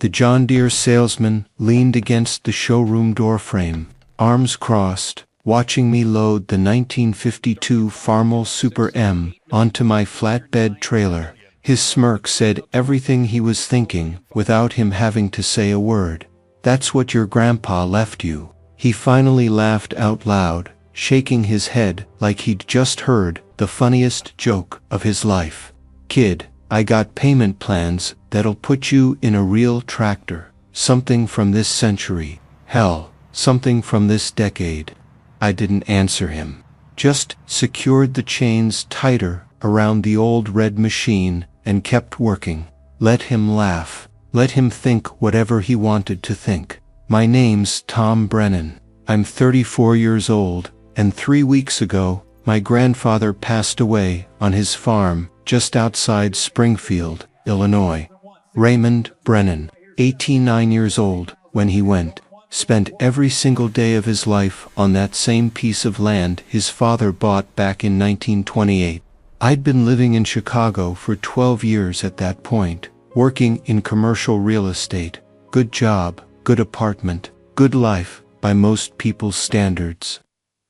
The John Deere salesman leaned against the showroom doorframe, arms crossed, watching me load the 1952 Farmall Super M onto my flatbed trailer. His smirk said everything he was thinking without him having to say a word. "That's what your grandpa left you." He finally laughed out loud, shaking his head like he'd just heard the funniest joke of his life. "Kid, I got payment plans that'll put you in a real tractor. Something from this century. Hell, something from this decade." I didn't answer him. Just secured the chains tighter around the old red machine and kept working. Let him laugh. Let him think whatever he wanted to think. My name's Tom Brennan. I'm 34 years old, and 3 weeks ago, my grandfather passed away on his farm just outside Springfield, Illinois. Raymond Brennan, 89 years old when he went, spent every single day of his life on that same piece of land his father bought back in 1928. I'd been living in Chicago for 12 years at that point, working in commercial real estate. Good job, good apartment, good life by most people's standards.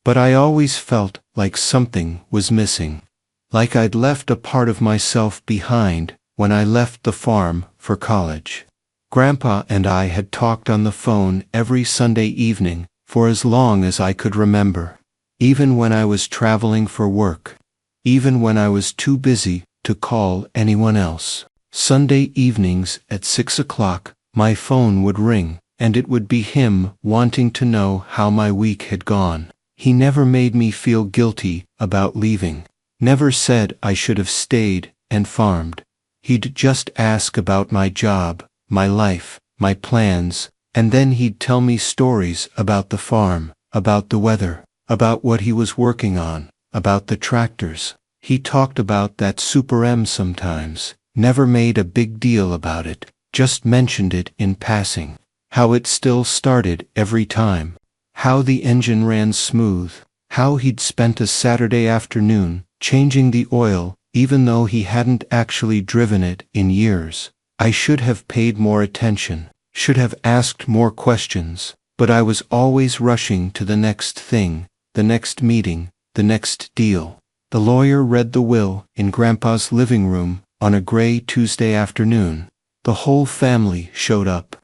But I always felt like something was missing. Like I'd left a part of myself behind when I left the farm for college. Grandpa and I had talked on the phone every Sunday evening for as long as I could remember. Even when I was traveling for work. Even when I was too busy to call anyone else. Sunday evenings at 6 o'clock, my phone would ring, and it would be him wanting to know how my week had gone. He never made me feel guilty about leaving. Never said I should have stayed and farmed. He'd just ask about my job, my life, my plans, and then he'd tell me stories about the farm, about the weather, about what he was working on, about the tractors. He talked about that Super M sometimes, never made a big deal about it, just mentioned it in passing. How it still started every time. How the engine ran smooth. How he'd spent a Saturday afternoon changing the oil even though he hadn't actually driven it in years. I should have paid more attention, should have asked more questions, but I was always rushing to the next thing, the next meeting, the next deal. The lawyer read the will in Grandpa's living room on a gray Tuesday afternoon. The whole family showed up.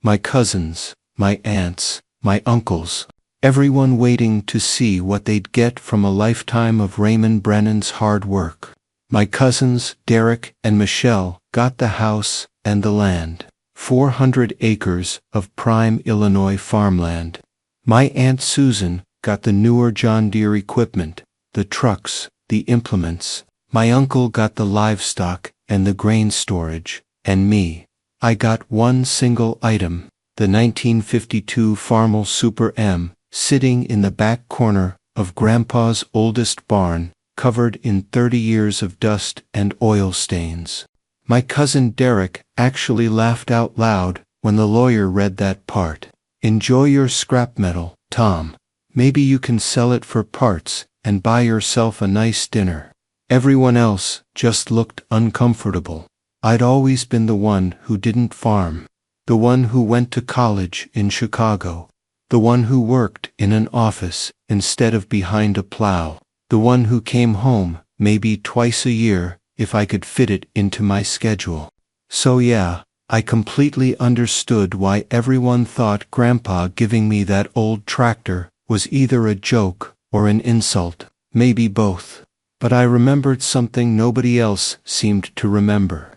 My cousins, my aunts, my uncles, everyone waiting to see what they'd get from a lifetime of Raymond Brennan's hard work. My cousins, Derek and Michelle, got the house and the land. 400 acres of prime Illinois farmland. My Aunt Susan got the newer John Deere equipment, the trucks, the implements. My uncle got the livestock and the grain storage. And me, I got one single item, the 1952 Farmall Super M, sitting in the back corner of Grandpa's oldest barn, covered in 30 years of dust and oil stains. My cousin Derek actually laughed out loud when the lawyer read that part. "Enjoy your scrap metal, Tom. Maybe you can sell it for parts and buy yourself a nice dinner." Everyone else just looked uncomfortable. I'd always been the one who didn't farm. The one who went to college in Chicago. The one who worked in an office instead of behind a plow. The one who came home maybe twice a year if I could fit it into my schedule. So yeah, I completely understood why everyone thought Grandpa giving me that old tractor was either a joke or an insult, maybe both. But I remembered something nobody else seemed to remember.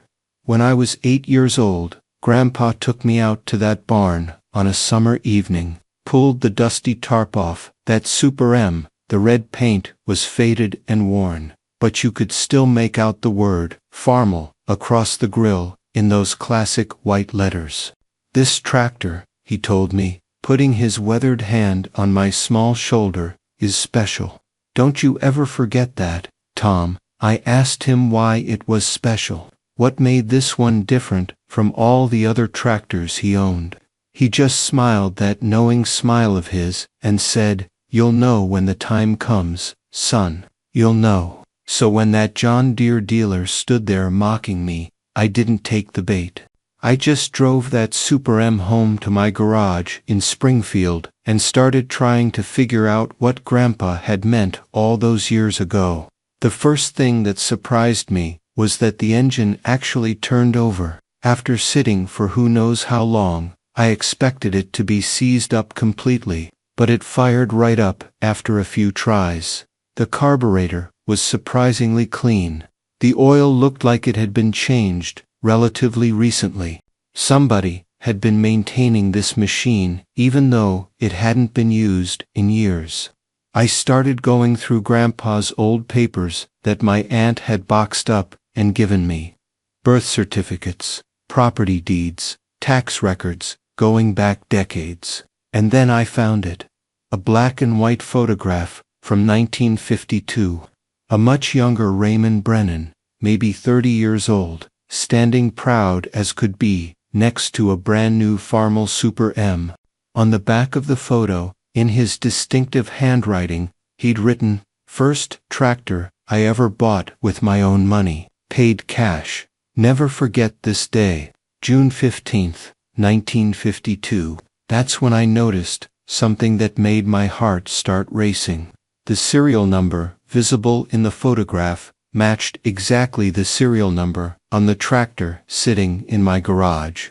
When I was 8 years old, Grandpa took me out to that barn on a summer evening, pulled the dusty tarp off that Super M. The red paint was faded and worn, but you could still make out the word Farmall across the grill in those classic white letters. "This tractor," he told me, putting his weathered hand on my small shoulder, "is special. Don't you ever forget that, Tom." I asked him why it was special. What made this one different from all the other tractors he owned? He just smiled that knowing smile of his and said, "You'll know when the time comes, son. You'll know." So when that John Deere dealer stood there mocking me, I didn't take the bait. I just drove that Super M home to my garage in Springfield and started trying to figure out what Grandpa had meant all those years ago. The first thing that surprised me was that the engine actually turned over. After sitting for who knows how long, I expected it to be seized up completely, but it fired right up after a few tries. The carburetor was surprisingly clean. The oil looked like it had been changed relatively recently. Somebody had been maintaining this machine even though it hadn't been used in years. I started going through Grandpa's old papers that my aunt had boxed up and given me. Birth certificates, property deeds, tax records, going back decades. And then I found it. A black and white photograph from 1952. A much younger Raymond Brennan, maybe 30 years old, standing proud as could be, next to a brand new Farmall Super M. On the back of the photo, in his distinctive handwriting, he'd written, "First tractor I ever bought with my own money, paid cash. Never forget this day, June 15th, 1952. That's when I noticed something that made my heart start racing. The serial number, visible in the photograph, matched exactly the serial number on the tractor sitting in my garage.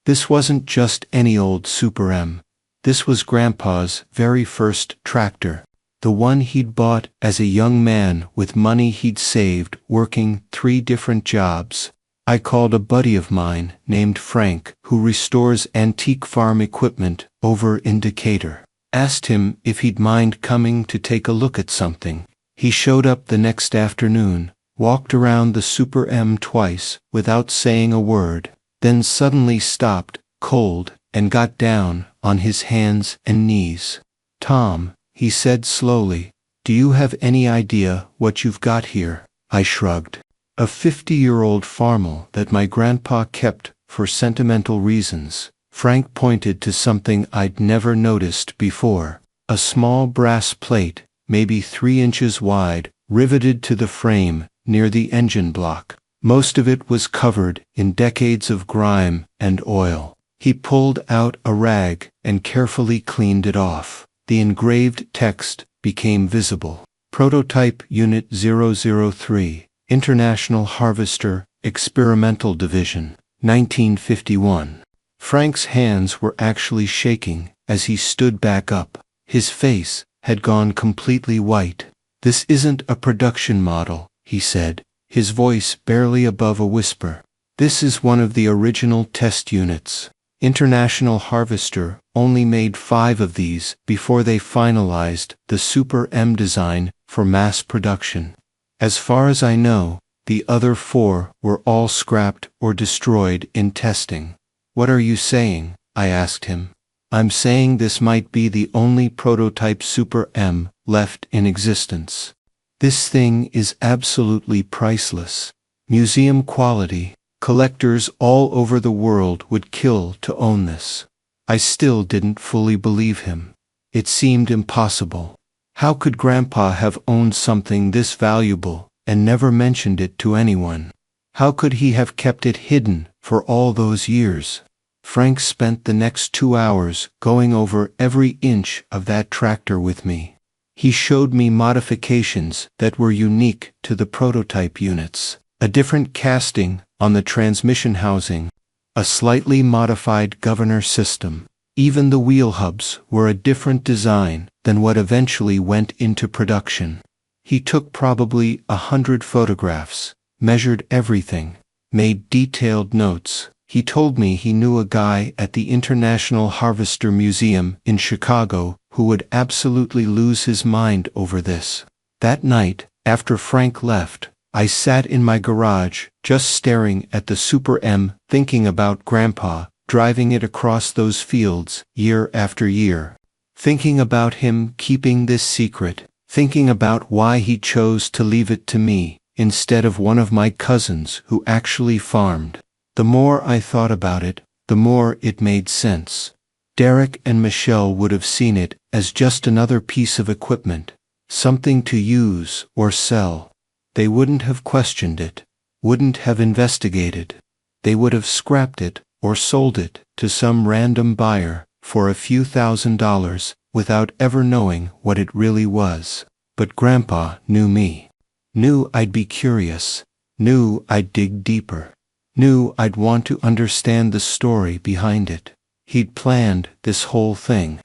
This wasn't just any old Super M. This was Grandpa's very first tractor. The one he'd bought as a young man with money he'd saved working 3 different jobs. I called a buddy of mine named Frank, who restores antique farm equipment over in Decatur. Asked him if he'd mind coming to take a look at something. He showed up the next afternoon, walked around the Super M twice without saying a word, then suddenly stopped, cold, and got down on his hands and knees. "Tom," he said slowly, "do you have any idea what you've got here?" I shrugged. "A 50-year-old Farmall that my grandpa kept for sentimental reasons." Frank pointed to something I'd never noticed before. A small brass plate, maybe 3 inches wide, riveted to the frame near the engine block. Most of it was covered in decades of grime and oil. He pulled out a rag and carefully cleaned it off. The engraved text became visible. Prototype Unit 003, International Harvester, Experimental Division, 1951. Frank's hands were actually shaking as he stood back up. His face had gone completely white. "This isn't a production model," he said, his voice barely above a whisper. "This is one of the original test units. International Harvester only made 5 of these before they finalized the Super M design for mass production. As far as I know, the other 4 were all scrapped or destroyed in testing." "What are you saying?" I asked him. "I'm saying this might be the only prototype Super M left in existence. This thing is absolutely priceless. Museum quality. Collectors all over the world would kill to own this." I still didn't fully believe him. It seemed impossible. How could Grandpa have owned something this valuable and never mentioned it to anyone? How could he have kept it hidden for all those years? Frank spent the next 2 hours going over every inch of that tractor with me. He showed me modifications that were unique to the prototype units. A different casting on the transmission housing, a slightly modified governor system. Even the wheel hubs were a different design than what eventually went into production. He took probably 100 photographs, measured everything, made detailed notes. He told me he knew a guy at the International Harvester Museum in Chicago who would absolutely lose his mind over this. That night, after Frank left, I sat in my garage, just staring at the Super M, thinking about Grandpa, driving it across those fields, year after year. Thinking about him keeping this secret, thinking about why he chose to leave it to me, instead of one of my cousins who actually farmed. The more I thought about it, the more it made sense. Derek and Michelle would have seen it as just another piece of equipment, something to use or sell. They wouldn't have questioned it, wouldn't have investigated. They would have scrapped it or sold it to some random buyer for a few $1,000s without ever knowing what it really was. But Grandpa knew me. Knew I'd be curious. Knew I'd dig deeper. Knew I'd want to understand the story behind it. He'd planned this whole thing.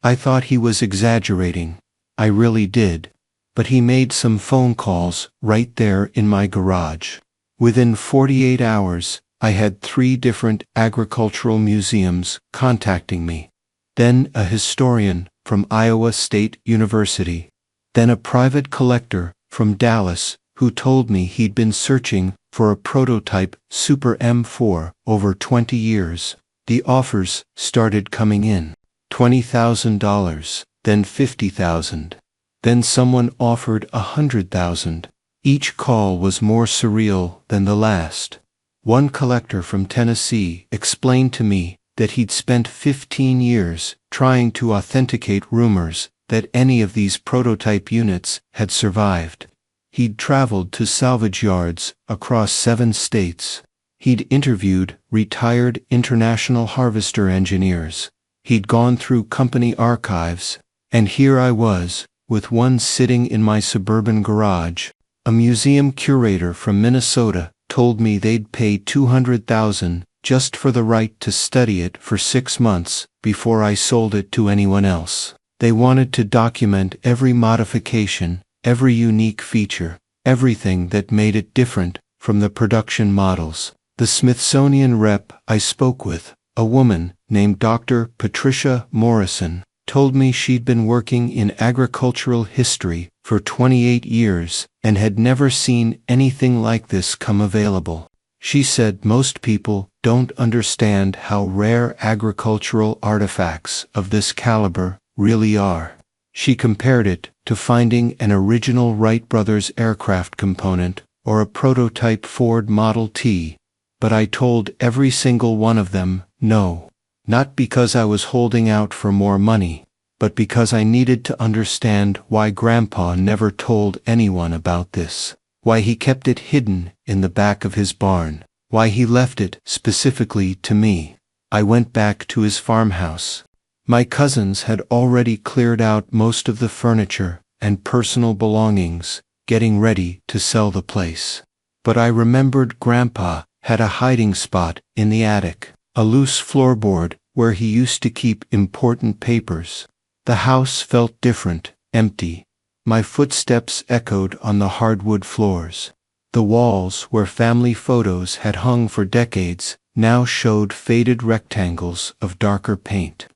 I thought he was exaggerating. I really did. But he made some phone calls right there in my garage. Within 48 hours, I had 3 different agricultural museums contacting me. Then a historian from Iowa State University. Then a private collector from Dallas who told me he'd been searching for a prototype Super M for over 20 years. The offers started coming in. $20,000, then $50,000. Then someone offered $100,000. Each call was more surreal than the last. One collector from Tennessee explained to me that he'd spent 15 years trying to authenticate rumors that any of these prototype units had survived. He'd traveled to salvage yards across 7 states. He'd interviewed retired International Harvester engineers. He'd gone through company archives. And here I was, with one sitting in my suburban garage. A museum curator from Minnesota told me they'd pay $200,000 just for the right to study it for 6 months before I sold it to anyone else. They wanted to document every modification, every unique feature, everything that made it different from the production models. The Smithsonian rep I spoke with, a woman named Dr. Patricia Morrison, told me she'd been working in agricultural history for 28 years and had never seen anything like this come available. She said most people don't understand how rare agricultural artifacts of this caliber really are. She compared it to finding an original Wright Brothers aircraft component or a prototype Ford Model T. But I told every single one of them no. Not because I was holding out for more money, but because I needed to understand why Grandpa never told anyone about this, why he kept it hidden in the back of his barn, why he left it specifically to me. I went back to his farmhouse. My cousins had already cleared out most of the furniture and personal belongings, getting ready to sell the place. But I remembered Grandpa had a hiding spot in the attic, a loose floorboard where he used to keep important papers. The house felt different, empty. My footsteps echoed on the hardwood floors. The walls where family photos had hung for decades now showed faded rectangles of darker paint.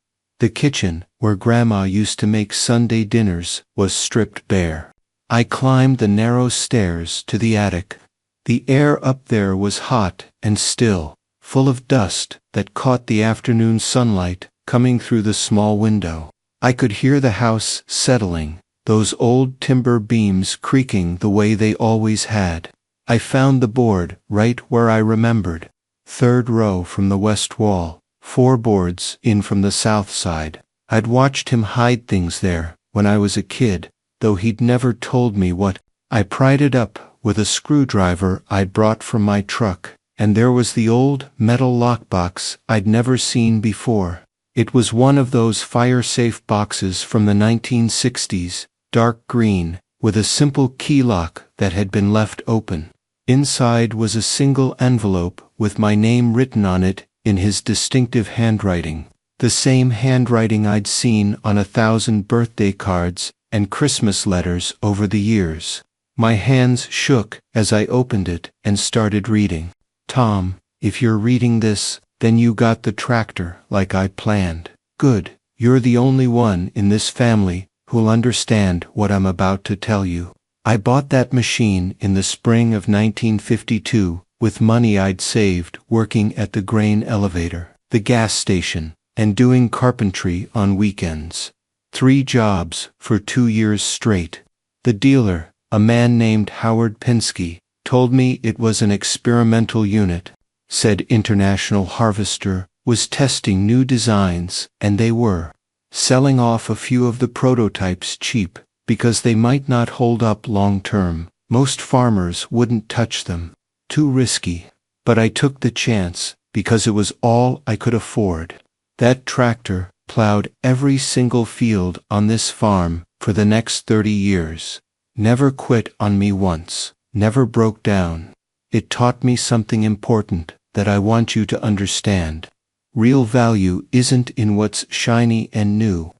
The kitchen, where Grandma used to make Sunday dinners, was stripped bare. I climbed the narrow stairs to the attic. The air up there was hot and still, full of dust that caught the afternoon sunlight coming through the small window. I could hear the house settling, those old timber beams creaking the way they always had. I found the board right where I remembered. 3rd row from the west wall, 4 boards in from the south side. I'd watched him hide things there when I was a kid, though he'd never told me what. I pried it up with a screwdriver I'd brought from my truck, and there was the old metal lockbox I'd never seen before. It was one of those fire-safe boxes from the 1960s, dark green, with a simple key lock that had been left open. Inside was a single envelope with my name written on it in his distinctive handwriting, the same handwriting I'd seen on 1,000 birthday cards and Christmas letters over the years. My hands shook as I opened it and started reading. Tom, if you're reading this, then you got the tractor like I planned. Good, you're the only one in this family who'll understand what I'm about to tell you. I bought that machine in the spring of 1952 with money I'd saved working at the grain elevator, the gas station, and doing carpentry on weekends. 3 jobs for 2 years straight. The dealer, a man named Howard Pinsky, told me it was an experimental unit. Said International Harvester was testing new designs, and they were selling off a few of the prototypes cheap because they might not hold up long term. Most farmers wouldn't touch them. Too risky. But I took the chance because it was all I could afford. That tractor plowed every single field on this farm for the next 30 years. Never quit on me once, never broke down. It taught me something important that I want you to understand. Real value isn't in what's shiny and new.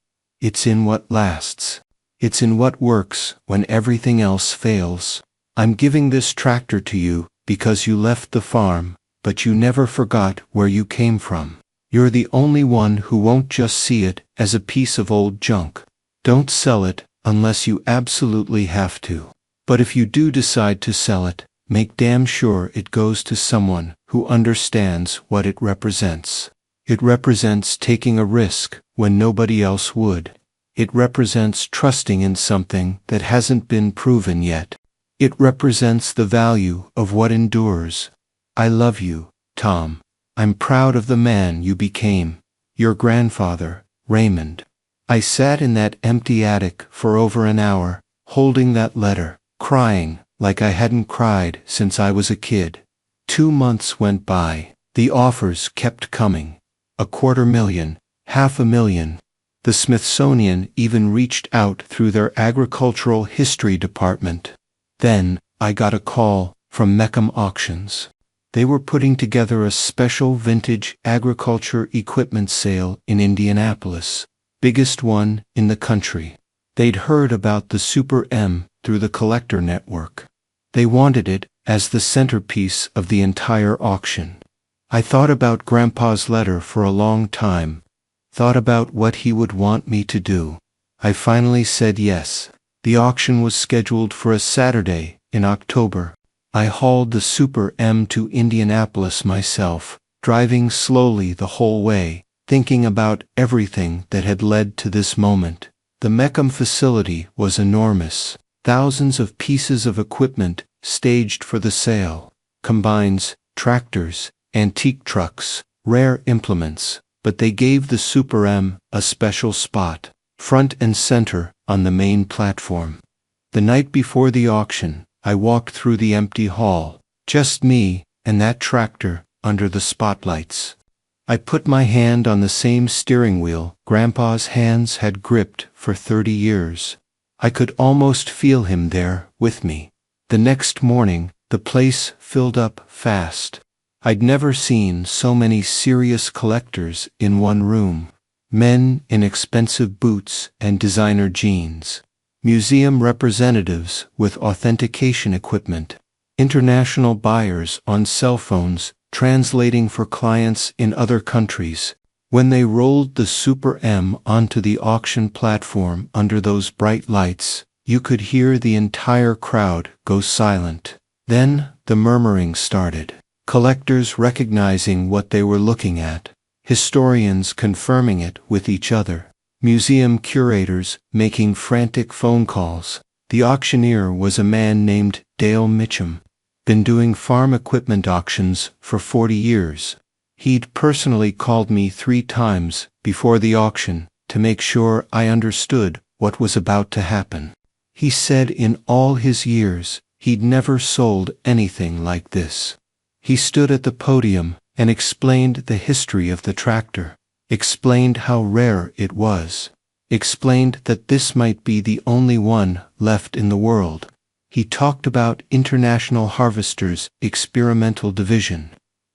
It's in what lasts. It's in what works when everything else fails. I'm giving this tractor to you because you left the farm, but you never forgot where you came from. You're the only one who won't just see it as a piece of old junk. Don't sell it unless you absolutely have to. But if you do decide to sell it, make damn sure it goes to someone who understands what it represents. It represents taking a risk when nobody else would. It represents trusting in something that hasn't been proven yet. It represents the value of what endures. I love you, Tom. I'm proud of the man you became. Your grandfather, Raymond. I sat in that empty attic for over an hour, holding that letter, crying like I hadn't cried since I was a kid. 2 months went by. The offers kept coming. $250,000, $500,000. The Smithsonian even reached out through their agricultural history department. Then, I got a call from Meckham Auctions. They were putting together a special vintage agriculture equipment sale in Indianapolis, biggest one in the country. They'd heard about the Super M through the collector network. They wanted it as the centerpiece of the entire auction. I thought about Grandpa's letter for a long time, thought about what he would want me to do. I finally said yes. The auction was scheduled for a Saturday in October. I hauled the Super M to Indianapolis myself, driving slowly the whole way, thinking about everything that had led to this moment. The Meckham facility was enormous. Thousands of pieces of equipment staged for the sale. Combines, tractors, antique trucks, rare implements, but they gave the Super M a special spot, front and center on the main platform. The night before the auction, I walked through the empty hall, just me and that tractor under the spotlights. I put my hand on the same steering wheel Grandpa's hands had gripped for 30 years. I could almost feel him there with me. The next morning, the place filled up fast. I'd never seen so many serious collectors in one room. Men in expensive boots and designer jeans. Museum representatives with authentication equipment. International buyers on cell phones translating for clients in other countries. When they rolled the Super M onto the auction platform under those bright lights, you could hear the entire crowd go silent. Then the murmuring started. Collectors recognizing what they were looking at. Historians confirming it with each other. Museum curators making frantic phone calls. The auctioneer was a man named Dale Mitchum. Been doing farm equipment auctions for 40 years. He'd personally called me 3 times before the auction to make sure I understood what was about to happen. He said in all his years, he'd never sold anything like this. He stood at the podium and explained the history of the tractor, explained how rare it was, explained that this might be the only one left in the world. He talked about International Harvester's experimental division,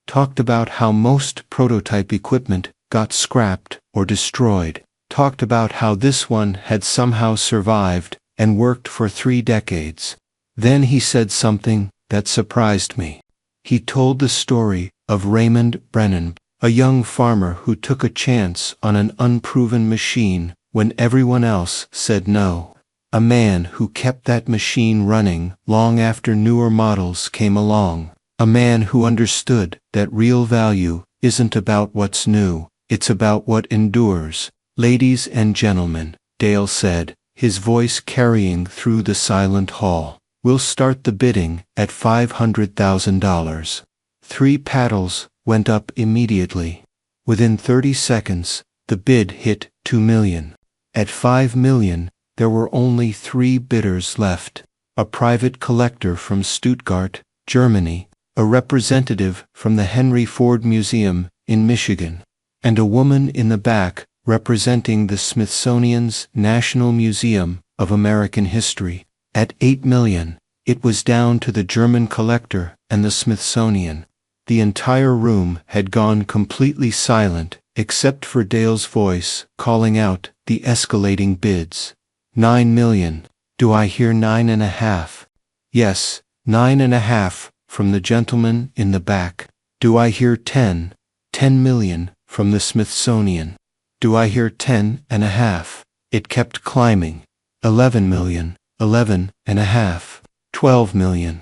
talked about how most prototype equipment got scrapped or destroyed, talked about how this one had somehow survived and worked for 3 decades. Then he said something that surprised me. He told the story of Raymond Brennan, a young farmer who took a chance on an unproven machine when everyone else said no. A man who kept that machine running long after newer models came along. A man who understood that real value isn't about what's new, it's about what endures. Ladies and gentlemen, Dale said, his voice carrying through the silent hall, we'll start the bidding at $500,000. 3 paddles went up immediately. Within 30 seconds, the bid hit $2 million. At $5 million, there were only 3 bidders left. A private collector from Stuttgart, Germany, a representative from the Henry Ford Museum in Michigan, and a woman in the back representing the Smithsonian's National Museum of American History. At $8 million, it was down to the German collector and the Smithsonian. The entire room had gone completely silent, except for Dale's voice calling out the escalating bids. $9 million. Do I hear 9.5? Yes, 9.5, from the gentleman in the back. Do I hear 10? $10 million, from the Smithsonian. Do I hear 10.5? It kept climbing. $11 million, 11.5, $12 million.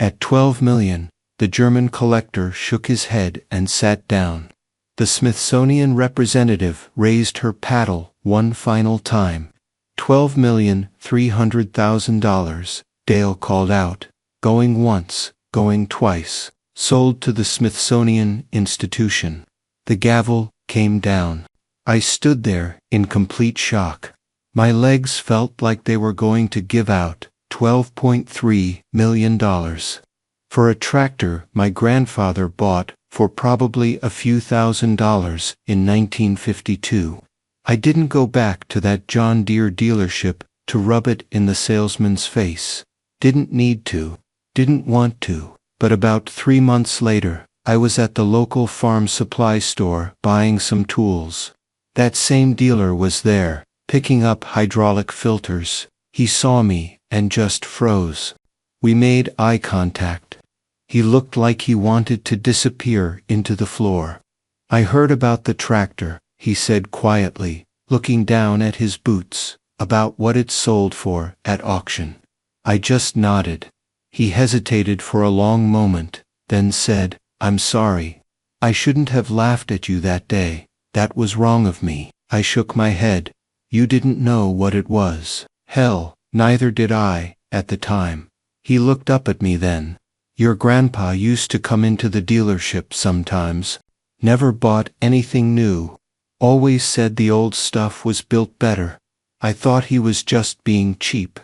At $12 million, the German collector shook his head and sat down. The Smithsonian representative raised her paddle one final time. $12,300,000, Dale called out. Going once, going twice. Sold to the Smithsonian Institution. The gavel came down. I stood there in complete shock. My legs felt like they were going to give out. $12.3 million. For a tractor my grandfather bought for probably a few $1,000s in 1952. I didn't go back to that John Deere dealership to rub it in the salesman's face. Didn't need to. Didn't want to. But about 3 months later, I was at the local farm supply store buying some tools. That same dealer was there, picking up hydraulic filters. He saw me and just froze. We made eye contact. He looked like he wanted to disappear into the floor. I heard about the tractor, he said quietly, looking down at his boots, about what it sold for at auction. I just nodded. He hesitated for a long moment, then said, I'm sorry. I shouldn't have laughed at you that day. That was wrong of me. I shook my head. You didn't know what it was. Hell, neither did I, at the time. He looked up at me then. Your grandpa used to come into the dealership sometimes. Never bought anything new. Always said the old stuff was built better. I thought he was just being cheap.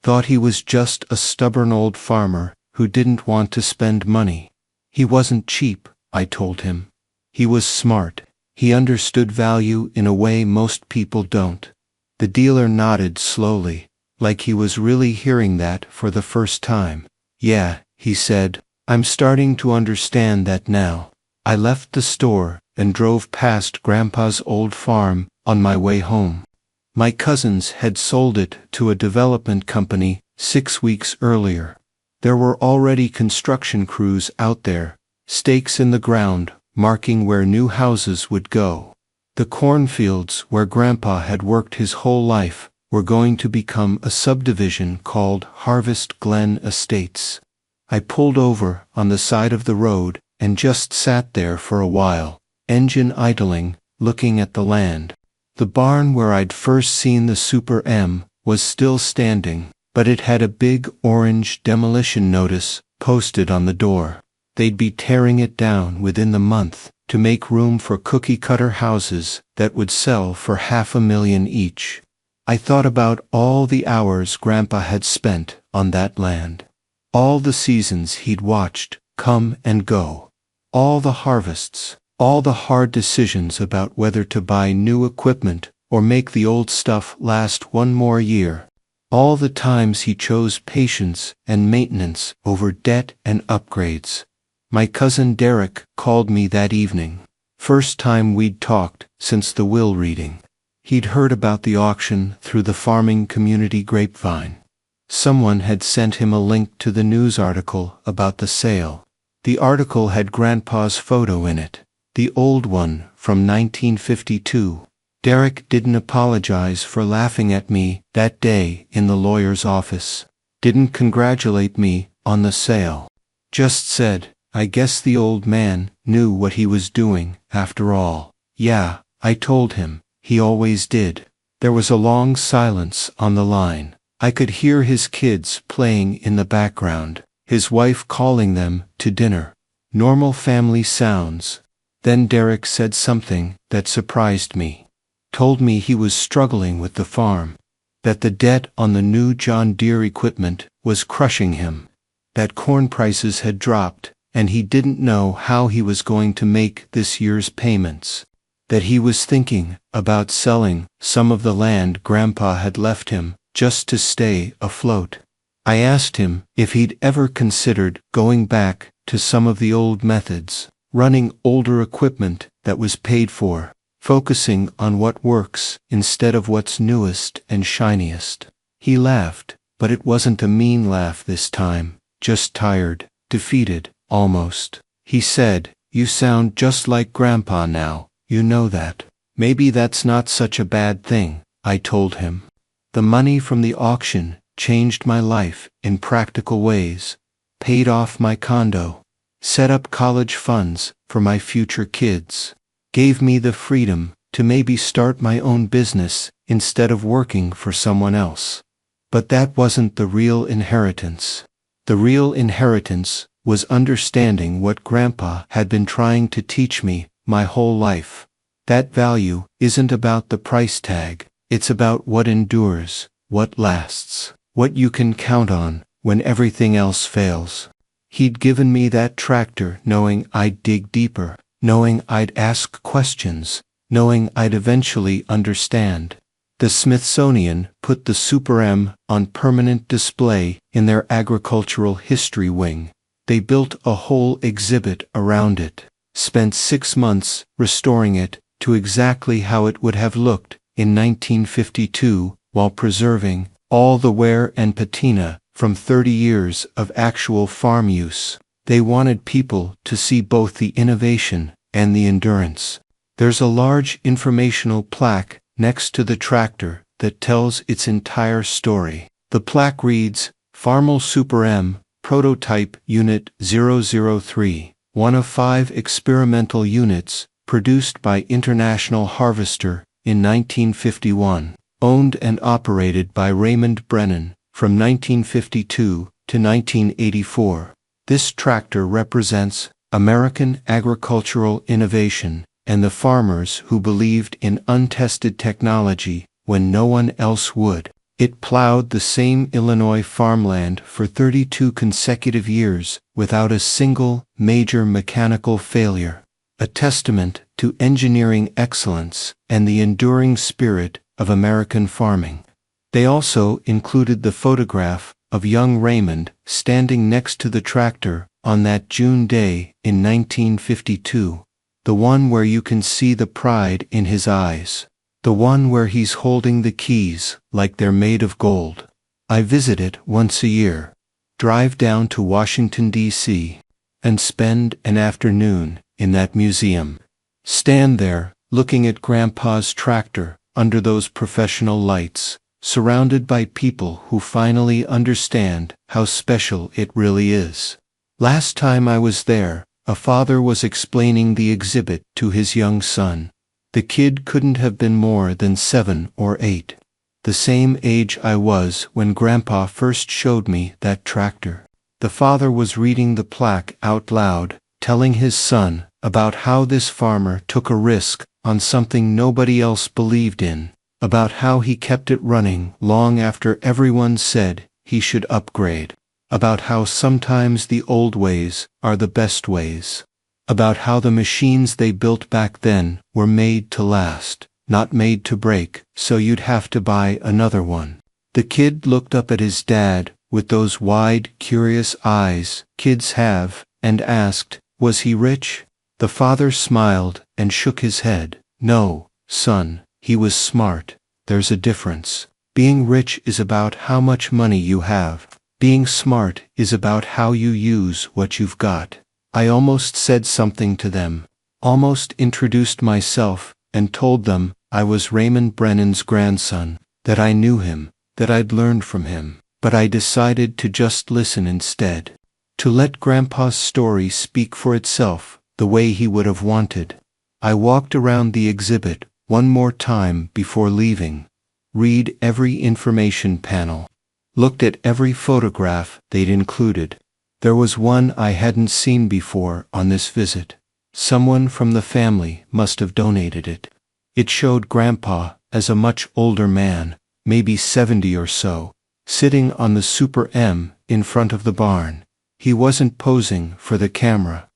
Thought he was just a stubborn old farmer who didn't want to spend money. He wasn't cheap, I told him. He was smart. He understood value in a way most people don't. The dealer nodded slowly, like he was really hearing that for the first time. Yeah, he said, I'm starting to understand that now. I left the store and drove past Grandpa's old farm on my way home. My cousins had sold it to a development company 6 weeks earlier. There were already construction crews out there, stakes in the ground, marking where new houses would go. The cornfields where Grandpa had worked his whole life were going to become a subdivision called Harvest Glen Estates. I pulled over on the side of the road and just sat there for a while, engine idling, looking at the land. The barn where I'd first seen the Super M was still standing, but it had a big orange demolition notice posted on the door. They'd be tearing it down within the month to make room for cookie-cutter houses that would sell for $500,000 each. I thought about all the hours Grandpa had spent on that land. All the seasons he'd watched come and go. All the harvests. All the hard decisions about whether to buy new equipment or make the old stuff last one more year. All the times he chose patience and maintenance over debt and upgrades. My cousin Derek called me that evening. First time we'd talked since the will reading. He'd heard about the auction through the farming community grapevine. Someone had sent him a link to the news article about the sale. The article had Grandpa's photo in it. The old one from 1952. Derek didn't apologize for laughing at me that day in the lawyer's office. Didn't congratulate me on the sale. Just said, I guess the old man knew what he was doing after all. Yeah, I told him. He always did. There was a long silence on the line. I could hear his kids playing in the background, his wife calling them to dinner. Normal family sounds. Then Derek said something that surprised me. Told me he was struggling with the farm. That the debt on the new John Deere equipment was crushing him. That corn prices had dropped, and he didn't know how he was going to make this year's payments. That he was thinking about selling some of the land Grandpa had left him just to stay afloat. I asked him if he'd ever considered going back to some of the old methods, running older equipment that was paid for, focusing on what works instead of what's newest and shiniest. He laughed, but it wasn't a mean laugh this time, just tired, defeated, almost. He said, "You sound just like Grandpa now, you know that." "Maybe that's not such a bad thing," I told him. The money from the auction changed my life in practical ways, paid off my condo, set up college funds for my future kids, gave me the freedom to maybe start my own business instead of working for someone else. But that wasn't the real inheritance. The real inheritance was understanding what Grandpa had been trying to teach me my whole life. That value isn't about the price tag, it's about what endures, what lasts, what you can count on when everything else fails. He'd given me that tractor knowing I'd dig deeper, knowing I'd ask questions, knowing I'd eventually understand. The Smithsonian put the Super M on permanent display in their agricultural history wing. They built a whole exhibit around it, spent 6 months restoring it to exactly how it would have looked in 1952 while preserving all the wear and patina from 30 years of actual farm use. They wanted people to see both the innovation and the endurance. There's a large informational plaque next to the tractor that tells its entire story. The plaque reads, "Farmall Super M, Prototype Unit 003, one of 5 experimental units produced by International Harvester in 1951, owned and operated by Raymond Brennan from 1952 to 1984. This tractor represents American agricultural innovation and the farmers who believed in untested technology when no one else would. It plowed the same Illinois farmland for 32 consecutive years without a single major mechanical failure, a testament to engineering excellence and the enduring spirit of American farming." They also included the photograph of young Raymond standing next to the tractor on that June day in 1952. The one where you can see the pride in his eyes. The one where he's holding the keys like they're made of gold. I visit it once a year, drive down to Washington, D.C., and spend an afternoon in that museum. Stand there, looking at Grandpa's tractor under those professional lights, surrounded by people who finally understand how special it really is. Last time I was there, a father was explaining the exhibit to his young son. The kid couldn't have been more than 7 or 8. The same age I was when Grandpa first showed me that tractor. The father was reading the plaque out loud, telling his son about how this farmer took a risk on something nobody else believed in, about how he kept it running long after everyone said he should upgrade, about how sometimes the old ways are the best ways, about how the machines they built back then were made to last, not made to break, so you'd have to buy another one. The kid looked up at his dad with those wide, curious eyes kids have, and asked, was he rich? The father smiled and shook his head. No, son, he was smart. There's a difference. Being rich is about how much money you have. Being smart is about how you use what you've got. I almost said something to them, almost introduced myself, and told them I was Raymond Brennan's grandson, that I knew him, that I'd learned from him, but I decided to just listen instead. To let Grandpa's story speak for itself, the way he would have wanted. I walked around the exhibit one more time before leaving, read every information panel, looked at every photograph they'd included. There was one I hadn't seen before on this visit. Someone from the family must have donated it. It showed Grandpa as a much older man, maybe 70 or so, sitting on the Super M in front of the barn. He wasn't posing for the camera.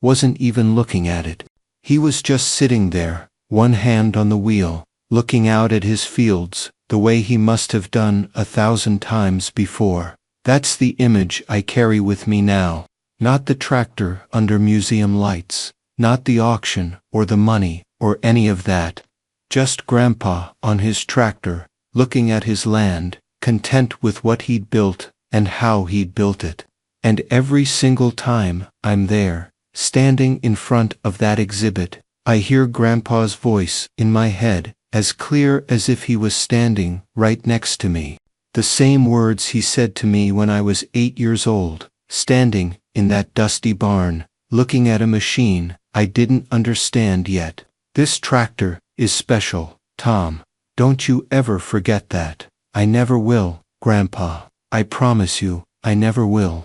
Wasn't even looking at it. He was just sitting there, one hand on the wheel, looking out at his fields, the way he must have done 1,000 times before. That's the image I carry with me now. Not the tractor under museum lights. Not the auction, or the money, or any of that. Just Grandpa on his tractor, looking at his land, content with what he'd built, and how he'd built it. And every single time I'm there, standing in front of that exhibit, I hear Grandpa's voice in my head, as clear as if he was standing right next to me. The same words he said to me when I was 8 years old, standing in that dusty barn, looking at a machine I didn't understand yet. This tractor is special, Tom. Don't you ever forget that. I never will, Grandpa. I promise you, I never will.